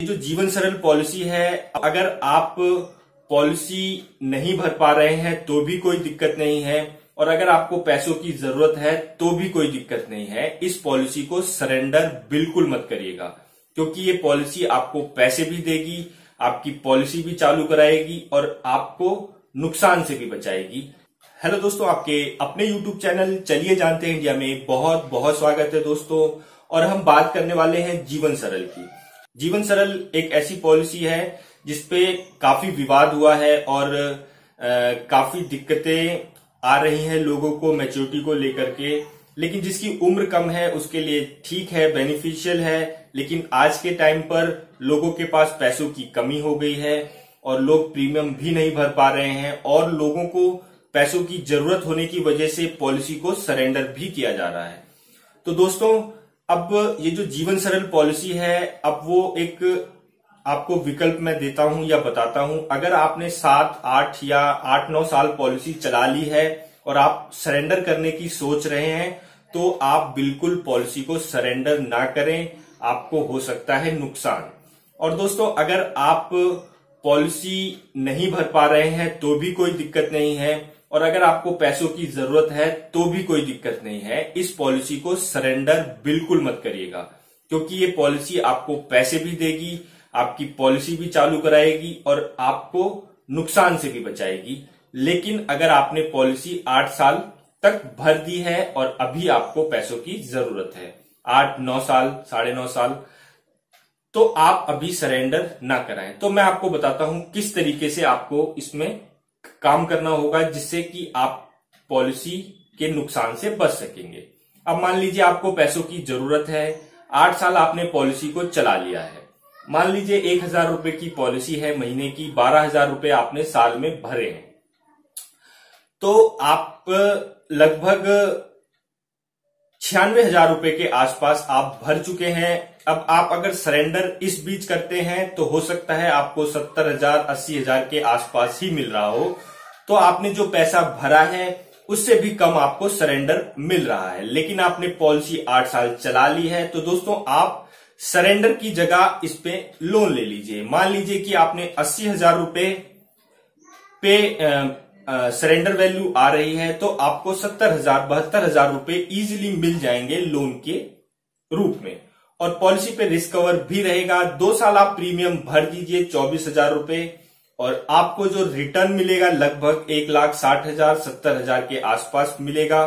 ये जो जीवन सरल पॉलिसी है, अगर आप पॉलिसी नहीं भर पा रहे हैं तो भी कोई दिक्कत नहीं है, और अगर आपको पैसों की जरूरत है तो भी कोई दिक्कत नहीं है। इस पॉलिसी को सरेंडर बिल्कुल मत करिएगा, क्योंकि ये पॉलिसी आपको पैसे भी देगी, आपकी पॉलिसी भी चालू कराएगी और आपको नुकसान से भी बचाएगी। हेलो दोस्तों, आपके अपने YouTube चैनल चलिए जानते हैं इंडिया में बहुत बहुत स्वागत है दोस्तों। और हम बात करने वाले हैं जीवन सरल की। जीवन सरल एक ऐसी पॉलिसी है जिसपे काफी विवाद हुआ है और काफी दिक्कतें आ रही हैं लोगों को मैच्योरिटी को लेकर के, लेकिन जिसकी उम्र कम है उसके लिए ठीक है, बेनिफिशियल है। लेकिन आज के टाइम पर लोगों के पास पैसों की कमी हो गई है और लोग प्रीमियम भी नहीं भर पा रहे हैं, और लोगों को पैसों की जरूरत होने की वजह से पॉलिसी को सरेंडर भी किया जा रहा है। तो दोस्तों, अब ये जो जीवन सरल पॉलिसी है, अब वो एक आपको विकल्प मैं देता हूं या बताता हूं। अगर आपने 7, 8 या 8-9 साल पॉलिसी चला ली है और आप सरेंडर करने की सोच रहे हैं, तो आप बिल्कुल पॉलिसी को सरेंडर ना करें, आपको हो सकता है नुकसान। और दोस्तों, अगर आप पॉलिसी नहीं भर पा रहे हैं तो भी कोई दिक्कत नहीं है, और अगर आपको पैसों की जरूरत है तो भी कोई दिक्कत नहीं है। इस पॉलिसी को सरेंडर बिल्कुल मत करिएगा, क्योंकि ये पॉलिसी आपको पैसे भी देगी, आपकी पॉलिसी भी चालू कराएगी और आपको नुकसान से भी बचाएगी। लेकिन अगर आपने पॉलिसी 8 साल तक भर दी है और अभी आपको पैसों की जरूरत है 8-9 साल, 9.5 साल, तो आप अभी सरेंडर ना कराएं। तो मैं आपको बताता हूं किस तरीके से आपको इसमें काम करना होगा जिससे कि आप पॉलिसी के नुकसान से बच सकेंगे। अब मान लीजिए आपको पैसों की जरूरत है, 8 साल आपने पॉलिसी को चला लिया है। मान लीजिए 1,000 रुपए की पॉलिसी है महीने की, 12,000 रुपए आपने साल में भरे हैं, तो आप लगभग 96,000 रुपए के आसपास आप भर चुके हैं। अब आप अगर सरेंडर इस बीच करते हैं तो हो सकता है आपको 70,000, 80,000 के आसपास ही मिल रहा हो। तो आपने जो पैसा भरा है उससे भी कम आपको सरेंडर मिल रहा है, लेकिन आपने पॉलिसी 8 साल चला ली है। तो दोस्तों, आप सरेंडर की जगह इस पे लोन ले लीजिए। मान लीजिए कि आपने 80,000 रुपए पे सरेंडर वैल्यू आ रही है, तो आपको 70,000, 72,000 रुपए इजीली मिल जाएंगे लोन के रूप में, और पॉलिसी पे रिस्क कवर भी रहेगा। 2 साल आप प्रीमियम भर दीजिए 24,000 रुपए, और आपको जो रिटर्न मिलेगा लगभग 1,60,000, 70,000 के आसपास मिलेगा।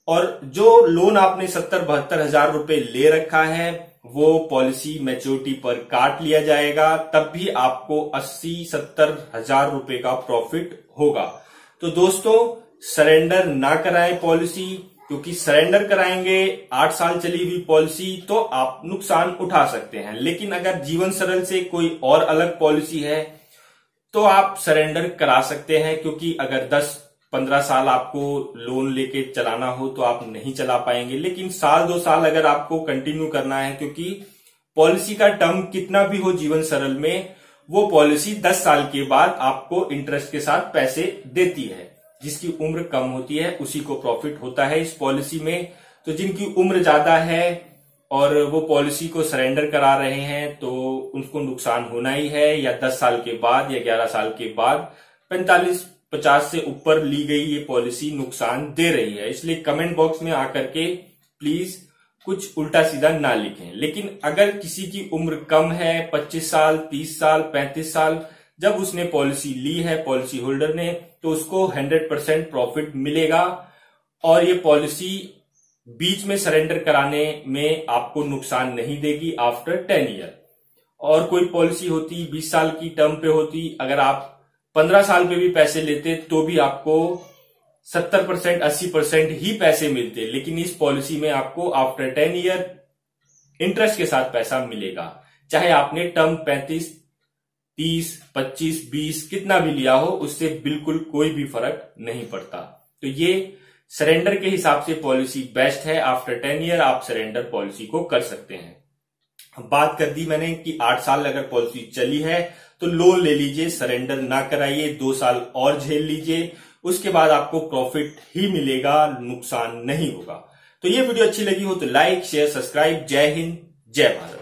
और जो लोन आपने 70-72,000 रुपए ले रखा है वो पॉलिसी मैच्योरिटी पर काट लिया जाएगा, तब भी आपको 80-70,000 रुपए का प्रॉफिट होगा। तो दोस्तों, सरेंडर ना कराएं पॉलिसी, क्योंकि सरेंडर कराएंगे 8 साल चली हुई पॉलिसी तो आप नुकसान उठा सकते हैं। लेकिन अगर जीवन सरल से कोई और अलग पॉलिसी है तो आप सरेंडर करा सकते हैं, क्योंकि अगर 10-15 साल आपको लोन लेके चलाना हो तो आप नहीं चला पाएंगे, लेकिन 1-2 साल अगर आपको कंटिन्यू करना है, क्योंकि पॉलिसी का टर्म कितना भी हो जीवन सरल में, वो पॉलिसी 10 साल के बाद आपको इंटरेस्ट के साथ पैसे देती है। जिसकी उम्र कम होती है उसी को प्रॉफिट होता है इस पॉलिसी में। तो जिनकी उम्र ज्यादा है और वो पॉलिसी को सरेंडर करा रहे हैं तो उनको नुकसान होना ही है, या 10 साल के बाद या 11 साल के बाद 45-50 से ऊपर ली गई ये पॉलिसी नुकसान दे रही है। इसलिए कमेंट बॉक्स में आकर के प्लीज कुछ उल्टा सीधा ना लिखें। लेकिन अगर किसी की उम्र कम है, 25 साल, 30 साल, 35 साल, जब उसने पॉलिसी ली है पॉलिसी होल्डर ने, तो उसको 100% प्रॉफिट मिलेगा, और ये पॉलिसी बीच में सरेंडर कराने में आपको नुकसान नहीं देगी आफ्टर 10 ईयर। और कोई पॉलिसी होती 20 साल की टर्म पे होती, अगर आप 15 साल पे भी पैसे लेते तो भी आपको 70%, 80% ही पैसे मिलते। लेकिन इस पॉलिसी में आपको आफ्टर 10 ईयर इंटरेस्ट के साथ पैसा मिलेगा, चाहे आपने टर्म 35, 30, 25, 20 कितना भी लिया हो, उससे बिल्कुल कोई भी फर्क नहीं पड़ता। तो ये सरेंडर के हिसाब से पॉलिसी बेस्ट है। आफ्टर 10 ईयर आप सरेंडर पॉलिसी को कर सकते हैं। बात कर दी मैंने कि 8 साल अगर पॉलिसी चली है तो लोन ले लीजिए, सरेंडर ना कराइए, 2 साल और झेल लीजिए, उसके बाद आपको प्रॉफिट ही मिलेगा, नुकसान नहीं होगा। तो ये वीडियो अच्छी लगी हो तो लाइक, शेयर, सब्सक्राइब। जय हिंद, जय भारत।